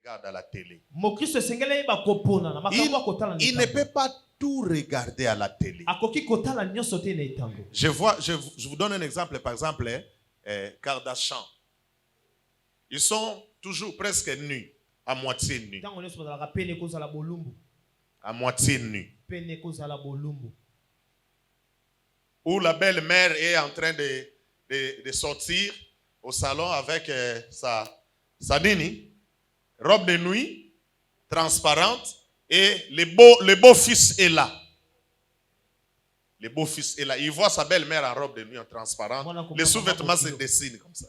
regarde à la télé. Il ne peut pas tout regarder à la télé. Je vous donne un exemple, par exemple, Kardashian. Ils sont toujours presque nus, à moitié nus. À moitié nus. Où la belle-mère est en train de sortir au salon avec sa robe de nuit transparente et le beau-fils est là. Le beau-fils est là. Il voit sa belle-mère en robe de nuit en transparente. Les sous-vêtements se dessinent comme ça.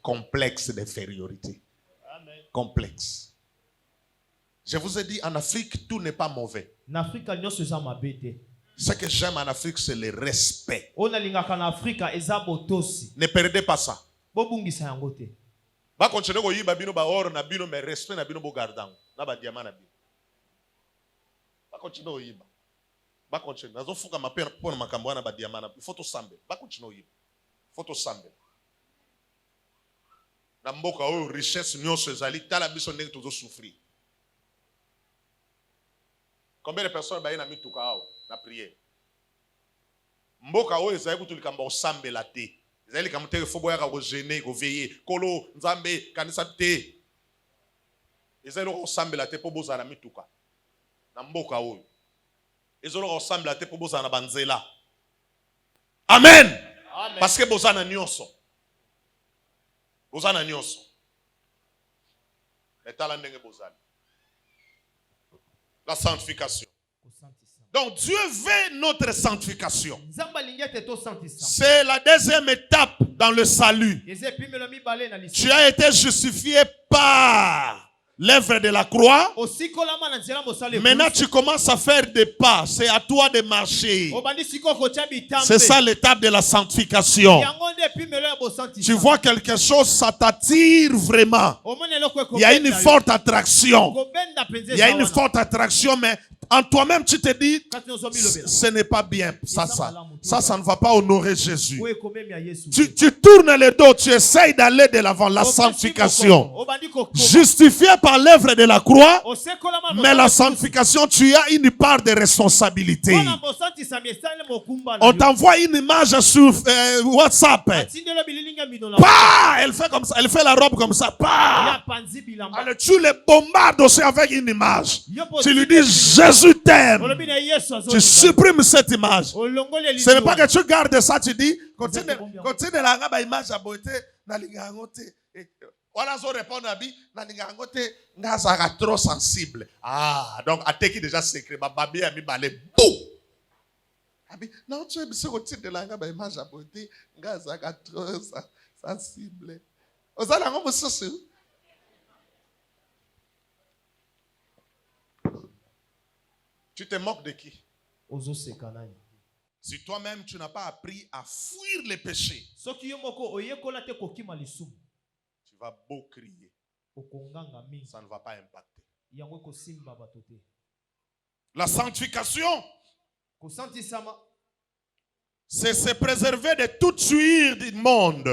Complexe d'infériorité. Complexe. Je vous ai dit, en Afrique, tout n'est pas mauvais. Ce que j'aime en Afrique, c'est le respect. Ne perdez pas ça. Va continuer à yiba bino ba or na bino mais respect na bino bo gardant na ba diamant na bino. Va continuer à yiba. Va continuer. Nazo fuka mapena pona makambo na ba diamant na photo sambe. Va continuer à yiba. Photo sambe. Na mboka o richesse nyonso ezali tala biso ndenge tozo souffrir. Combien de personnes ba na mituka ao na prière. Mboka o ezali kutulikamba osambe la te. Ezali kamuteke fobo yaka ko gêner ko veiller kolo nzambe kanisa te. Ezali ko sambela te po bozana mituka. Na mboka oyo. Ezali ko sambela te po bozana banzela. Amen. Amen. Parce que bozana nyonso. Bozana nyonso. Etala ndenge bozana. La sanctification. Donc Dieu veut notre sanctification. C'est la deuxième étape dans le salut. Tu as été justifié par l'œuvre de la croix. Maintenant tu commences à faire des pas. C'est à toi de marcher. C'est ça l'étape de la sanctification. Tu vois quelque chose, ça t'attire vraiment. Il y a une forte attraction. Il y a une forte attraction, mais en toi-même, tu te dis, ce n'est pas bien. Ça ne va pas honorer Jésus. Tu tournes le dos, tu essayes d'aller de l'avant. La sanctification. Justifié par l'œuvre de la croix, mais la sanctification, tu as une part de responsabilité. On t'envoie une image sur WhatsApp. Bah, elle fait comme ça, elle fait la robe comme ça. Bah. Alors, tu les bombardes aussi avec une image. Tu lui dis, Jésus t'aime. Tu supprimes cette image. Ce n'est pas que tu gardes ça, tu dis, continue la image à beauté. Voilà, je réponds à lui, n'a trop sensible. Ah, donc, à qui déjà secret, ma babi a mis balai, bouh! Non, tu es sur le titre de la image à beauté, n'a trop sensible. Vous allez en me tu te moques de qui? Si toi-même tu n'as pas appris à fuir les péchés, tu vas beau crier, ça ne va pas impacter. La sanctification, c'est se préserver de toute sueur du monde.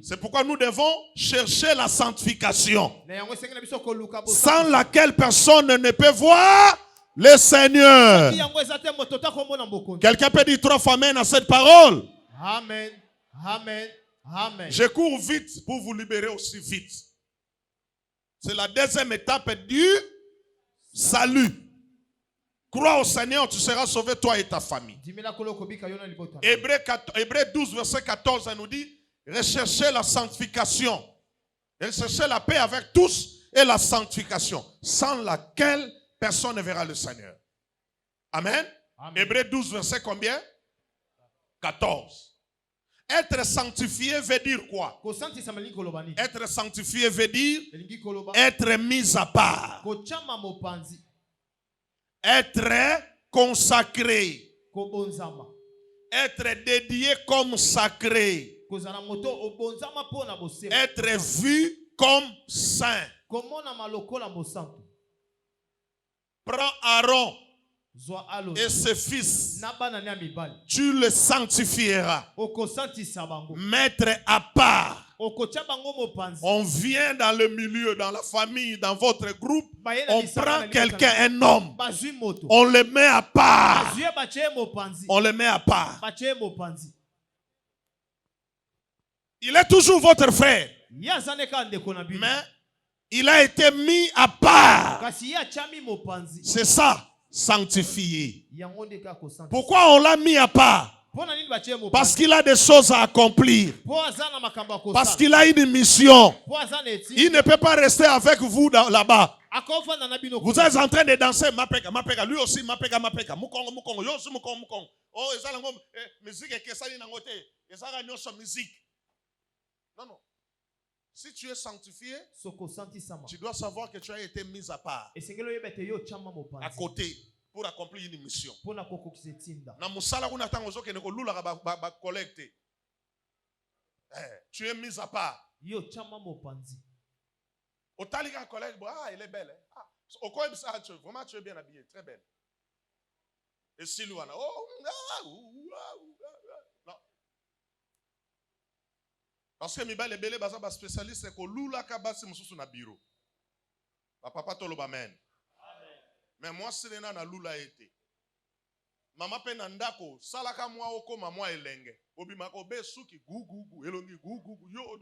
C'est pourquoi nous devons chercher la sanctification, sans laquelle personne ne peut voir le Seigneur. Quelqu'un peut dire 3 fois amen à cette parole? Amen. Amen. Amen. Je cours vite pour vous libérer aussi vite. C'est la deuxième étape du salut. Crois au Seigneur, tu seras sauvé, toi et ta famille. Hébreux 12, verset 14, nous dit, recherchez la sanctification. Recherchez la paix avec tous et la sanctification, sans laquelle personne ne verra le Seigneur. Amen. Amen. Hébreux 12, verset combien? 14. Être sanctifié veut dire quoi? Être sanctifié veut dire être mis à part. Être consacré. Être dédié comme sacré. Être vu comme saint. Prends Aaron et ses fils, tu les sanctifieras. Mettre à part. On vient dans le milieu, dans la famille, dans votre groupe, on prend quelqu'un, un homme, on le met à part. On le met à part. Il est toujours votre frère, mais il a été mis à part. C'est ça, sanctifié. Pourquoi on l'a mis à part? Parce qu'il a des choses à accomplir. Parce qu'il a une mission. Il ne peut pas rester avec vous là-bas. Vous êtes en train de danser. Lui aussi, musique. Non. Si tu es sanctifié, tu dois savoir que tu as été mis à part, à côté, pour accomplir une mission. Tu es mis à part. Otalika collègue, il est belle. Vraiment, tu es bien habillé, très belle. Et si Louana, non. Parce que Mibale Bele Baza spécialiste, c'est que Lula Kabasi Moussou na bureau. Papa Toloba men. Mais moi, c'est na Lula été. Maman penandako, salaka moi oko maman elenge. Obi makobe suki gugu, elongi gugu, yo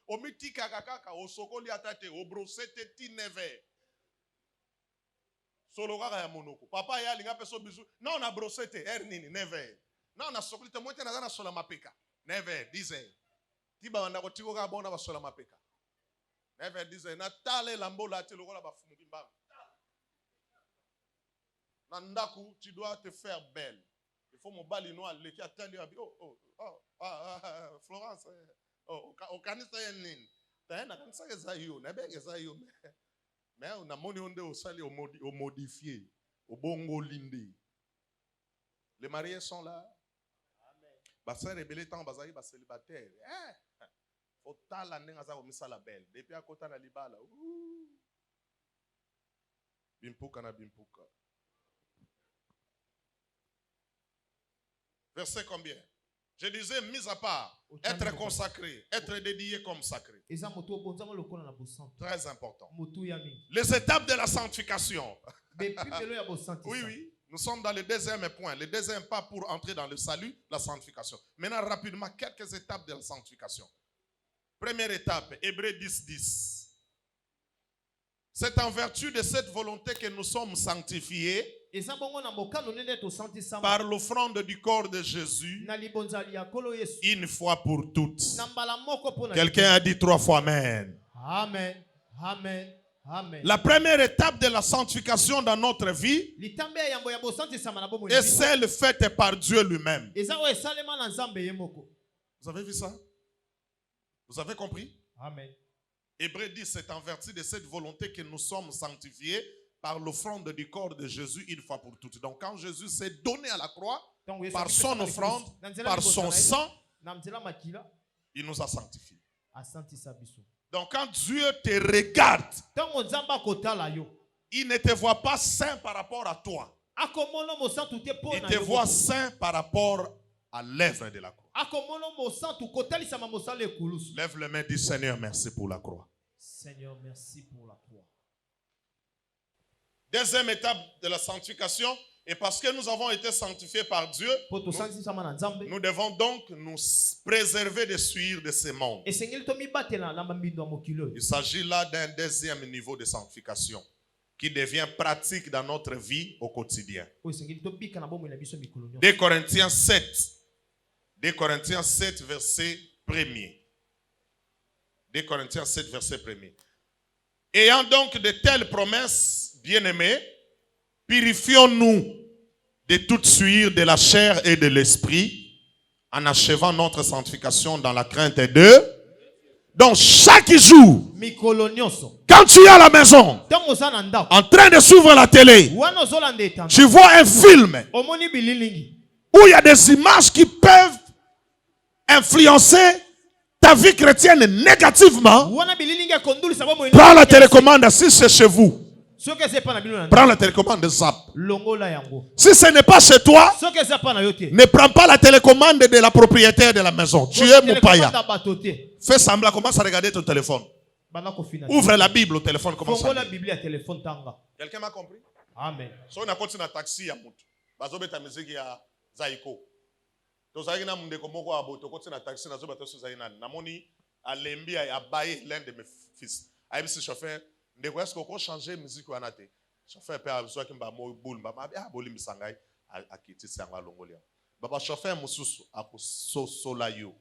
omiti kakaka, osokoli atate, obrosete ti neve. Solo kaka ya monoko. Papa ya linga peso bisu. Non na brosete, nini neve. Non na sokoli te moite na sola mapeka. Neve, dize. Tiba wanda kotiko ka bona basola mapeka. Neve dize na tale lambola ti lokola bafumuki mbanga. Nandaku, tu dois te faire belle. Il faut mon bali noir le qui attend Florence au canista yen. T'as na kanisa kezayo, na be kezayo mais on a moni onde au sali au modifié, au bongo lindi. Les mariés sont là. Basa rebelle tant bazali ba célibataire. Faut tala ndenga za komisa la belle. Depuis à kota na libala. Bimpuka na bimpuka. Verset combien? Je disais mis à part, être consacré, être dédié comme sacré. Très important. Les étapes de la sanctification. Oui. Nous sommes dans le deuxième point. Le deuxième pas pour entrer dans le salut, la sanctification. Maintenant, rapidement, quelques étapes de la sanctification. Première étape, Hébreux 10:10. C'est en vertu de cette volonté que nous sommes sanctifiés par l'offrande du corps de Jésus une fois pour toutes. Quelqu'un a dit 3 fois Amen. Amen. Amen. Amen. La première étape de la sanctification dans notre vie est celle faite par Dieu lui-même. Vous avez vu ça? Vous avez compris? Amen. Hébreux dit, c'est en vertu de cette volonté que nous sommes sanctifiés par l'offrande du corps de Jésus une fois pour toutes. Donc quand Jésus s'est donné à la croix, par son offrande, par son sang, il nous a sanctifiés. Donc quand Dieu te regarde, il ne te voit pas saint par rapport à toi. Il te voit saint par rapport à l'œuvre de la croix. Lève le main, dis Seigneur, merci pour la croix. Seigneur, merci pour la croix. Deuxième étape de la sanctification, et parce que nous avons été sanctifiés par Dieu, nous devons donc nous préserver des souillures de ce monde. Il s'agit là d'un deuxième niveau de sanctification qui devient pratique dans notre vie au quotidien. 2 Corinthiens 7. 2 Corinthiens 7, verset 1er. 2 Corinthiens 7, verset 1er. Ayant donc de telles promesses, bien-aimés, purifions-nous de toute souillure de la chair et de l'esprit, en achevant notre sanctification dans la crainte de... Donc chaque jour, quand tu es à la maison, en train de suivre la télé, tu vois un film où il y a des images qui peuvent influencer ta vie chrétienne négativement. Prends la télécommande si c'est chez vous. Prends la télécommande de Zap. Si ce n'est pas chez toi, ne prends pas la télécommande de la propriétaire de la maison. Tu es Moupaya. Fais semblant, commence à regarder ton téléphone. Ouvre la Bible au téléphone, commence à lire. Quelqu'un m'a compris? Amen. Si on a continué un taxi à Moutou, bazo beta musique ya Zaiko. To zaiki na mundeko moko aboto continué un taxi na zo beta so zaina. Namoni alembi a baye l'un de mes fils. Aibisi chauffeur, ndeko est-ce qu'on changer musique ou anate? Chauffeur peut avoir qui mba mo boule mba a boli misangai a kiti sanga longolia. Baba chauffeur mususu a ko sola yo.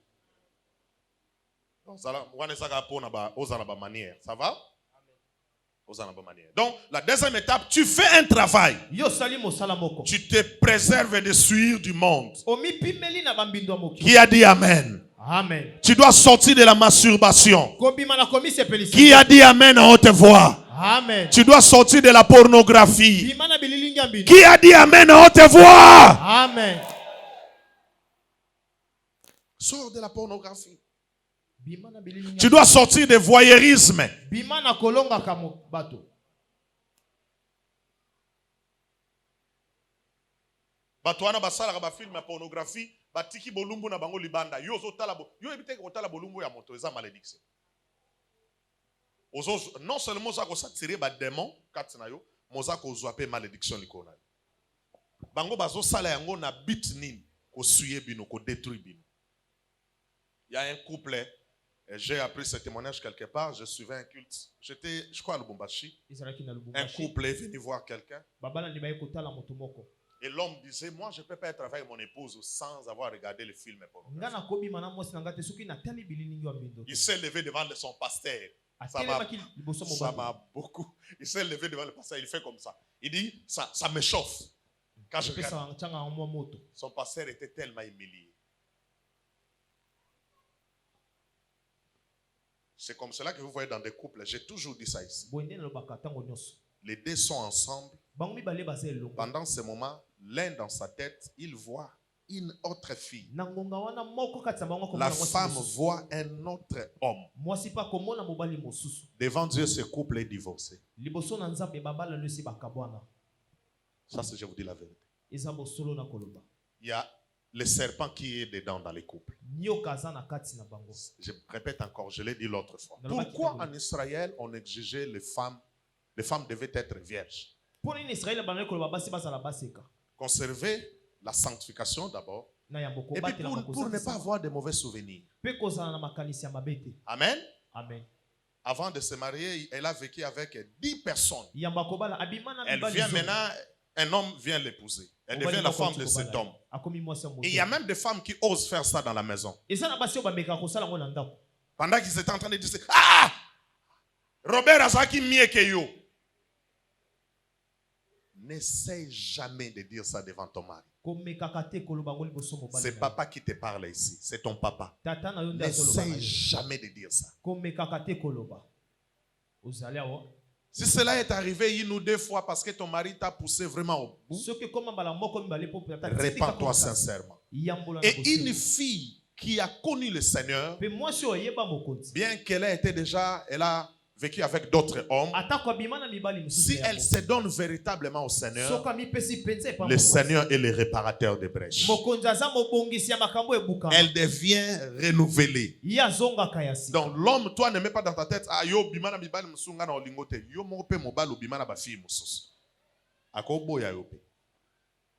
Donc ça là, on est ça pour na ba ozana ba manière. Ça va? Donc, la deuxième étape, tu fais un travail. Tu te préserves des souillures du monde. Qui a dit Amen? Amen. Tu dois sortir de la masturbation. Qui a dit Amen en haute voix? Amen. Tu dois sortir de la pornographie. Qui a dit Amen en haute voix? Amen. Sors de la pornographie. Tu dois sortir du voyeurisme. Batouana basala ba film ya pornographie, batiki bolumbu na bango libanda. Yo zotala bo, yo ebite ko tala bolumbu ya moto eza malédiction. Ozo non seulement ça ko s'attirer ba démon katina yo, moza ko zoape malédiction likona. Bango bazo sala yango na bit nini ko suyer bino ko détruire bino. Il y a un couple. J'ai appris ce témoignage quelque part. Je suivais un culte. J'étais, je crois, à Lubumbashi. Un couple est venu voir quelqu'un. Et l'homme disait, moi, je ne peux pas être avec mon épouse sans avoir regardé le film. Il s'est levé devant son pasteur. Ça m'a beaucoup. Il s'est levé devant le pasteur. Il fait comme ça. Il dit, ça me chauffe. Quand je regarde, son pasteur était tellement humilié. C'est comme cela que vous voyez dans des couples. J'ai toujours dit ça ici. Les deux sont ensemble. Pendant ce moment, l'un dans sa tête, il voit une autre fille. La femme voit un autre homme. Devant Dieu, ce couple est divorcé. Ça, c'est, je vous dis la vérité. Il y a le serpent qui est dedans dans les couples. Je répète encore, je l'ai dit l'autre fois. Pourquoi en Israël on exigeait les femmes devaient être vierges? Conserver la sanctification d'abord. Et puis pour ne pas avoir de mauvais souvenirs. Amen. Amen. Avant de se marier, elle a vécu avec 10 personnes. Elle vient maintenant, un homme vient l'épouser. Elle devient la femme de cet homme. Et il y a même des femmes qui osent faire ça dans la maison. Pendant qu'ils étaient en train de dire, ah! Robert Azaki Miekeyo. N'essaie jamais de dire ça devant ton mari. C'est papa qui te parle ici. C'est ton papa. N'essaie jamais de dire ça. Si cela est arrivé une ou deux fois parce que ton mari t'a poussé vraiment au bout, répands-toi sincèrement. Et une fille qui a connu le Seigneur, bien qu'elle ait été déjà, elle a vécu avec d'autres hommes, si elle se donne véritablement au Seigneur, le Seigneur est le réparateur des brèches. Elle devient renouvelée. Donc l'homme, toi, ne mets pas dans ta tête, ah yo bimana mibali msunga na olingote, yo mope mobalo bimana ba fille musus. Akobo ya yope.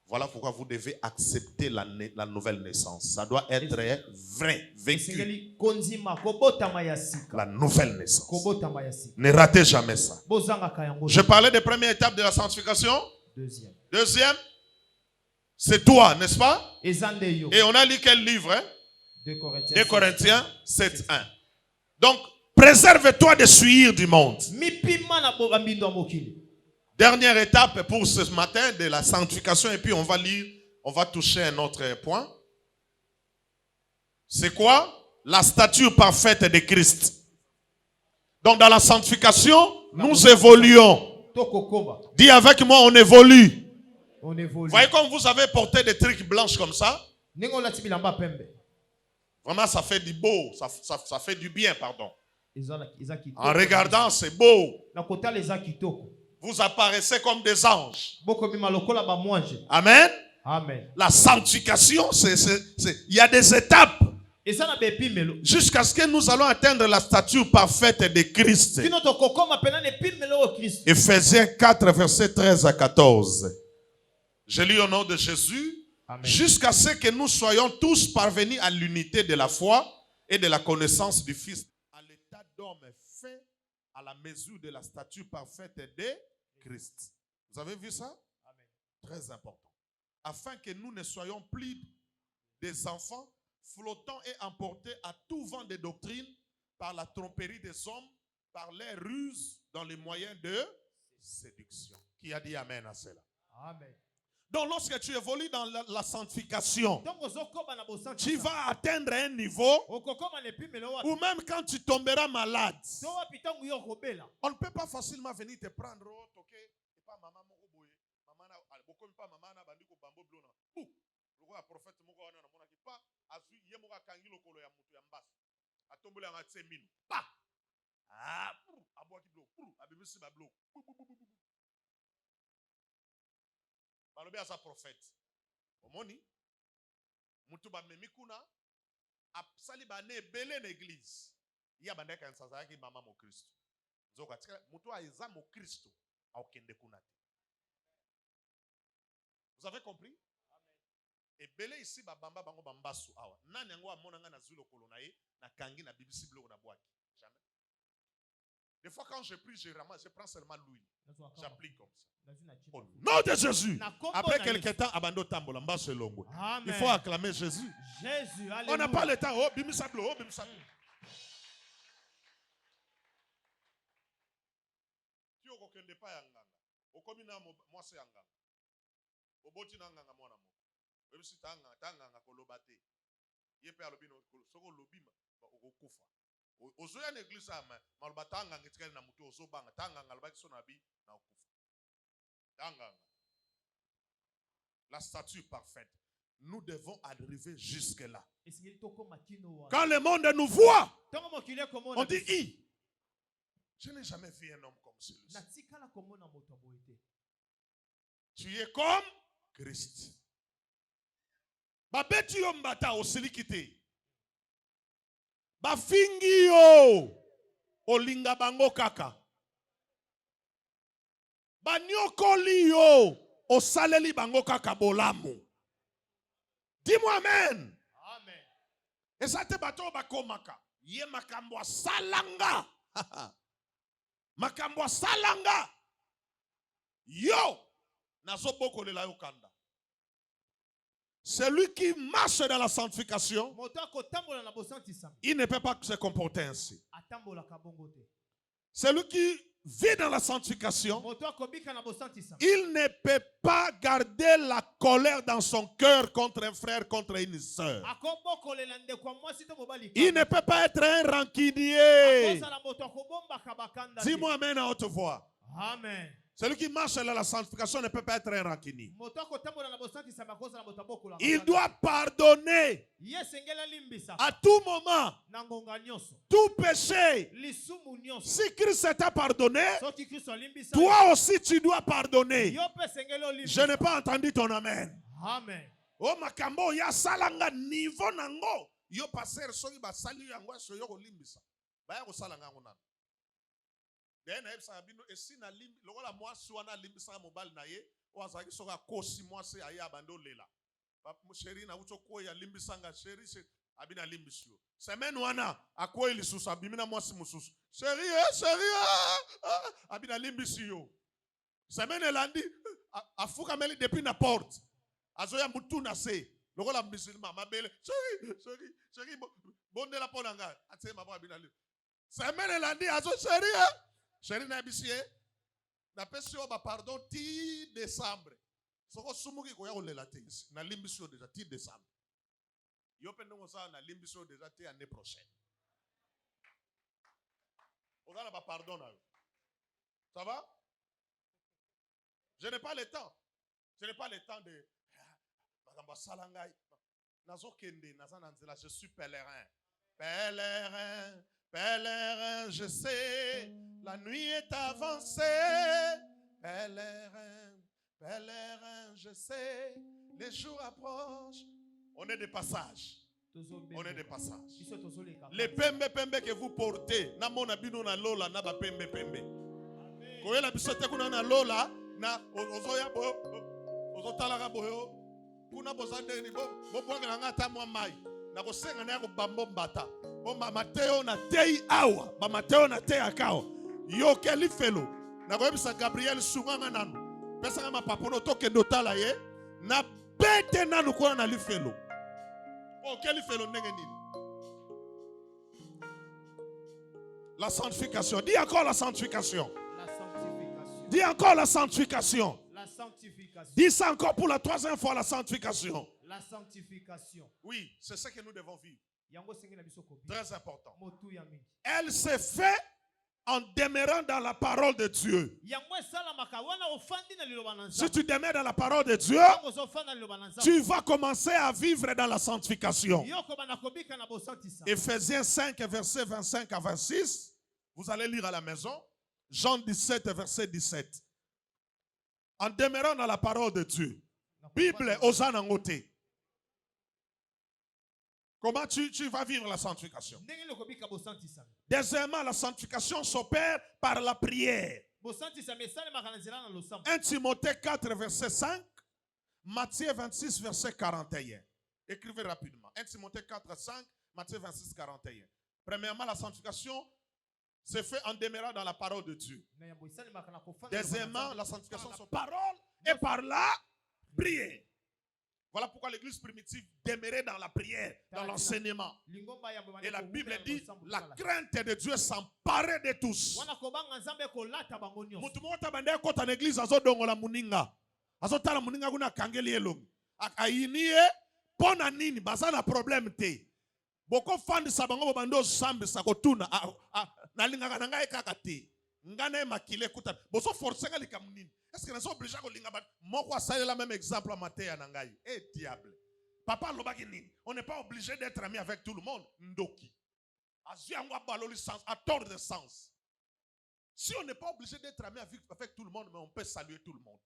Voilà pourquoi vous devez accepter la nouvelle naissance. Ça doit être vrai, vécu. La nouvelle naissance. Ne ratez jamais ça. Je parlais des premières étapes de la sanctification. Deuxième, c'est toi, n'est-ce pas? Et on a lu quel livre? 2 Corinthiens 7:1. Donc, préserve-toi des souillures du monde. Dernière étape pour ce matin de la sanctification, et puis on va lire, on va toucher un autre point. C'est quoi? La stature parfaite de Christ. Donc dans la sanctification, nous évoluons. Dis avec moi, on évolue. Vous voyez comme vous avez porté des trucs blanches comme ça? Vraiment, ça fait du beau, ça fait du bien, pardon. En regardant, c'est beau. Vous apparaissez comme des anges. Amen. Amen. La sanctification, il y a des étapes. Jusqu'à ce que nous allons atteindre la stature parfaite de Christ. Ephésiens 4, versets 13 à 14. Je lis au nom de Jésus. Jusqu'à ce que nous soyons tous parvenus à l'unité de la foi et de la connaissance du Fils, à l'état d'homme fait à la mesure de la stature parfaite de Christ. Vous avez vu ça? Amen. Très important. Afin que nous ne soyons plus des enfants flottant et emportés à tout vent de doctrine par la tromperie des hommes, par les ruses dans les moyens de séduction. Qui a dit amen à cela? Amen. Donc lorsque tu évolues dans la sanctification, tu vas atteindre un niveau où même quand tu tomberas malade, on ne peut pas facilement venir te prendre. Balobi asa prophète. Omoni mutu ba memikuna apsali ba ne belé l'église. Ya bande ka nsaza ki mama mo Kristo. Nzoka tika mutu aiza mo Kristo aokende kuna te. Vous avez compris? Et belé ici ba bamba bango bambasu awa. Nani yango amona nga na zulo kolona ye na kangi na bibisi bloko na boaki. Jamais. Des fois quand je prie, je prends seulement l'huile. J'applique comme ça. Au nom de Jésus. Après quelques temps, abando tambola mbasse longo. Il faut acclamer Jésus. On n'a pas le temps. Oh, bimisablo, oh, bimisablo. Tu o kokende pa yanganga. Okomi na moi c'est yanganga. Oboti na nganga mwana mo. Bimisi tanga kolobate. Yepe alobino soko lobima okokufa. Ozoya na église ama maloba tanga ngitikali na mutu ozobanga tanga ngalobaki so na bi na okufa. La stature parfaite. Nous devons arriver jusque-là. Quand le monde nous voit, on dit, je n'ai jamais vu un homme comme celui-ci. Tu es comme Christ. Babeti yo mbata osilikite. Bafingi yo olinga bango kaka. Banyokoli yo osaleli bango kaka bolamu. Dis-moi amen. Amen. Esate bato bakomaka. Ye makambo salanga. Makambo salanga. Yo nazoboko lela yo kanda. Celui qui marche dans la sanctification, il ne peut pas se comporter ainsi. Celui qui vit dans la sanctification, il ne peut pas garder la colère dans son cœur contre un frère, contre une sœur. Il ne peut pas être un rancunier. Dis-moi amen à haute voix. Amen. Celui qui marche dans la sanctification ne peut pas être un rancunier. Il doit pardonner à tout moment tout péché. Si Christ t'a pardonné, toi aussi tu dois pardonner. Je n'ai pas entendu ton amen. Amen. Oh makambo ya salanga niveau nango. Yo passer soki ba sali yango so yo kolimbisa. Ba ya ko salanga ngona. Then ebisabino esina limbi lokola mwasi wana limbisa mobile na ye wazaki soka kosi mwasi aya abando lela. Ba sheri na uto ko ya limbisa nga sheri abina limbisio. Semaine wana akoyi lisusu abimina mwasi mususu. Sheri abina limbisio. Semaine landi afuka meli depuis na porte. Azoya mutu na se. Lokola musulman mabele. Sheri bonde la ponanga ate mabo abina limbisio. Semaine landi azo sheri Chérie Nabisie, na pesi yo ba pardon ti décembre. Soko sumuki ko ya olela te. Na limbisio déjà ti décembre. Yo pende ngo sa na limbisio déjà ti année prochaine. On a ba pardon na yo. Ça va? Je n'ai pas le temps. Je n'ai pas le temps de bakamba salangai. Nazo kende nazana nzela, je suis pèlerin. Pèlerin, je sais, la nuit est avancée, Pèlerin, pèlerin, je sais, les jours approchent. On est des passages. On est des passages. Les pembe que vous portez, na mona bino na lola na ba pembe. Koyela bisote kuna na lola na ozoya bo ozotala boyo kuna bozande ni bo bwanga ngata mwa mai na kosenga na ko bambo mbata bo Mateo na tei awa ba Mateo na tei akao yo keli felo na koyebisa Gabriel sunganga nanu pesa ngama papono toke ndotala ye na bete nanu kuna na lifelo o keli felo ndenge nini. La sanctification. Dis encore la sanctification. La sanctification. Dis encore la sanctification. La sanctification. Dis ça encore pour la troisième fois, la sanctification. La sanctification. Oui, c'est ce que nous devons vivre. Très important. Elle se fait en demeurant dans la parole de Dieu. Si tu demeures dans la parole de Dieu, tu vas commencer à vivre dans la sanctification. Éphésiens 5, verset 25 à 26. Vous allez lire à la maison. Jean 17, verset 17. En demeurant dans la parole de Dieu. Bible aux anangoté. Comment tu vas vivre la sanctification? Deuxièmement, la sanctification s'opère par la prière. 1 Timothée 4, verset 5. Matthieu 26, verset 41. Écrivez rapidement. 1 Timothée 4, 5. Matthieu 26, 41. Premièrement, la sanctification se fait en demeurant dans la parole de Dieu. Deuxièmement, la sanctification sur parole et par la prière. Voilà pourquoi l'église primitive demeurait dans la prière, dans l'enseignement. Et la Bible dit, la crainte de Dieu s'emparait de tous. Boko fandi sabango bando sambe sakotuna nalingaka na ngai kaka te ngana makile kuta boso forcer nga likamunini est-ce que naso obligé ko linga ba moko asale la même exemple à Matthieu na ngai diable papa lobaki nini on n'est pas obligé d'être ami avec tout le monde ndoki azu yango baloli sens à tort de sens si on n'est pas obligé d'être ami avec tout le monde mais on peut saluer tout le monde.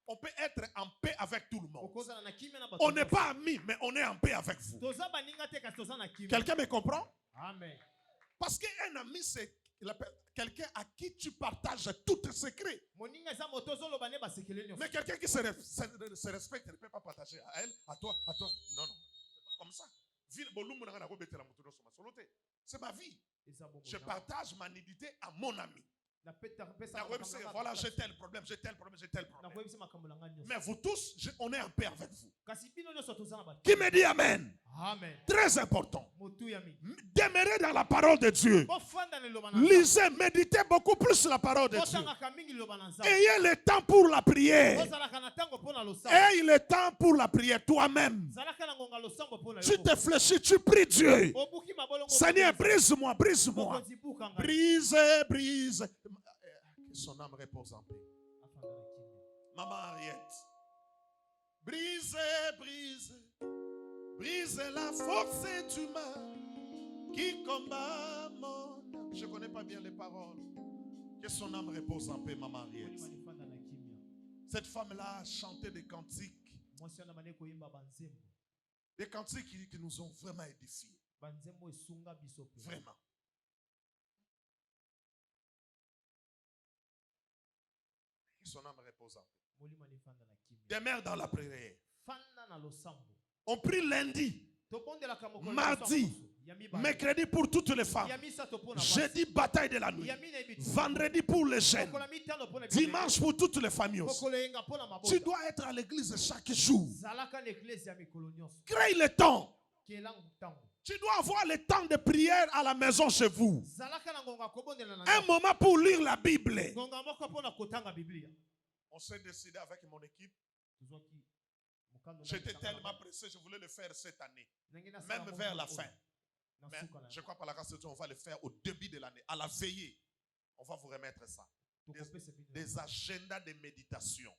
On peut être en paix avec tout le monde. On n'est pas amis, mais on est en paix avec vous. Quelqu'un me comprend? Amen. Parce qu'un ami, c'est quelqu'un à qui tu partages tous tes secrets. Mais quelqu'un qui se respecte, ne peut pas partager à elle, à toi. Non, non. Comme ça. C'est ma vie. Je partage ma nudité à mon ami. Voilà, j'ai tel problème. Mais vous tous, on est en paix avec vous. Qui me dit Amen? Amen. Très important. Demeurez dans la parole de Dieu. Lisez, méditez beaucoup plus la parole de Dieu. Ayez le temps pour la prière. Ayez le temps pour la prière toi-même. Tu te fléchis, tu pries Dieu. Seigneur, brise-moi. Brise. Que son âme repose en paix. Maman Henriette. Brise la force du mal qui combat mon âme. Je ne connais pas bien les paroles. Que son âme repose en paix, maman Henriette. Cette femme-là a chanté des cantiques. Des cantiques qui nous ont vraiment édifiés. Vraiment. Que son âme repose en paix. Demeure dans la prière. On prie lundi, mardi, mercredi pour toutes les femmes, jeudi bataille de la nuit, vendredi pour les jeunes, dimanche pour toutes les familles aussi. Tu dois être à l'église chaque jour. Crée le temps. Tu dois avoir le temps de prière à la maison chez vous. Un moment pour lire la Bible. On s'est décidé avec mon équipe. J'étais tellement pressé, je voulais le faire cette année. Même vers la fin. Mais je crois par la grâce de Dieu, on va le faire au début de l'année. À la veillée, on va vous remettre ça. Des agendas de méditation.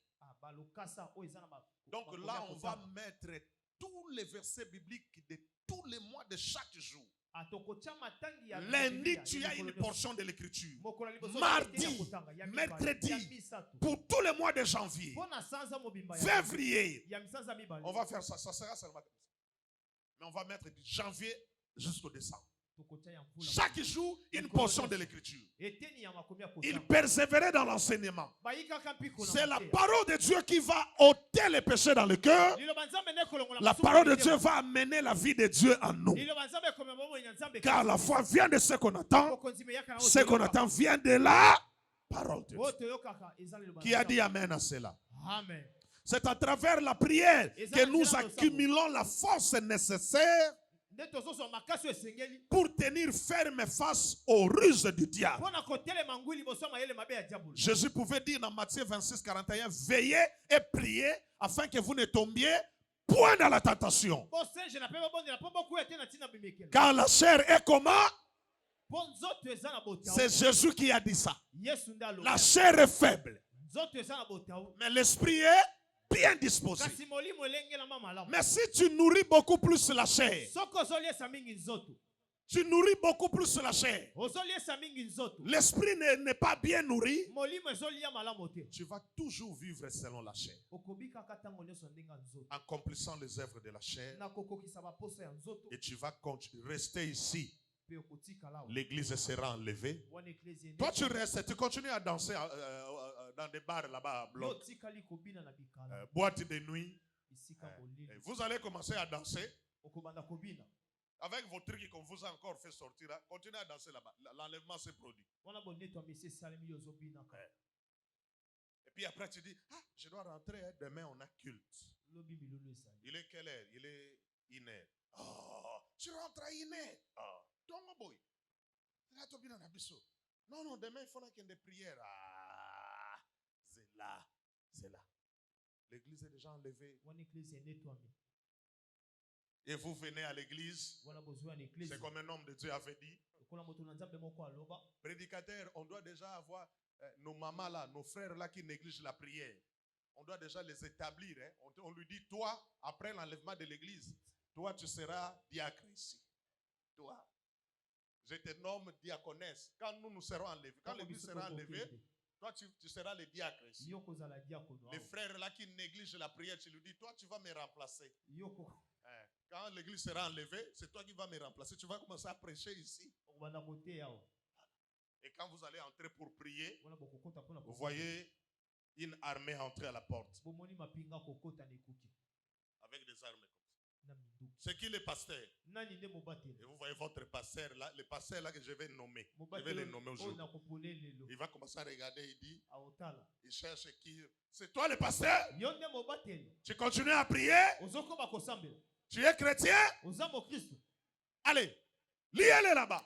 Donc là, on va mettre tous les versets bibliques de tous les mois de chaque jour. Lundi, tu as une portion de l'écriture. Mardi, mercredi, pour tous les mois de janvier, février, on va faire ça. Ça sera seulement comme ça. Mais on va mettre de janvier jusqu'au décembre. Chaque jour, une portion de l'écriture. Il persévérait dans l'enseignement. C'est la parole de Dieu qui va ôter les péchés dans le cœur. La parole de Dieu va amener la vie de Dieu en nous. Car la foi vient de ce qu'on attend. Ce qu'on attend vient de la parole de Dieu. Qui a dit amen à cela? Amen. C'est à travers la prière que nous accumulons la force nécessaire pour tenir ferme face aux ruses du diable. Jésus pouvait dire dans Matthieu 26, 41, veillez et priez afin que vous ne tombiez point dans la tentation. Car la chair est comment? C'est Jésus qui a dit ça. La chair est faible, mais l'esprit est bien disposé. Mais si tu nourris beaucoup plus la chair, tu nourris beaucoup plus la chair, l'esprit n'est pas bien nourri, tu vas toujours vivre selon la chair, accomplissant les œuvres de la chair, et tu vas rester ici. L'église sera enlevée. Toi tu restes, tu continues à danser dans des bars là-bas à bloc, boîte de nuit. Vous allez commencer à danser avec vos trucs qu'on vous a encore fait sortir. Continuez à danser là-bas. L'enlèvement s'est produit. Et puis après tu dis, ah, je dois rentrer, demain on a culte. Il est quelle heure? Il est 1h. Oh, tu rentres à 1h. Oh. Boy. Non, demain il faudra qu'il y ait des prières. Ah, c'est là. L'église est déjà enlevée. Et vous venez à l'église. C'est comme un homme de Dieu avait dit. Prédicateur, on doit déjà avoir nos mamans là, nos frères là qui négligent la prière. On doit déjà les établir. Hein. On lui dit, toi, après l'enlèvement de l'église, toi tu seras diacre ici. Toi. Je te nomme diaconesse. Quand nous serons enlevés, quand l'église sera enlevée, toi tu seras le diacre ici. Les frères là qui négligent la prière, tu lui dis, toi tu vas me remplacer. Quand l'église sera enlevée, c'est toi qui vas me remplacer. Tu vas commencer à prêcher ici. Et quand vous allez entrer pour prier, vous voyez une armée entrer à la porte. Avec des armes. C'est qui le pasteur? Et vous voyez votre pasteur là, le pasteur là que je vais nommer. Je vais le nommer aujourd'hui. Il va commencer à regarder, il dit, il cherche qui. C'est toi le pasteur? Tu continues à prier? Tu es chrétien? Allez, liez-le là-bas.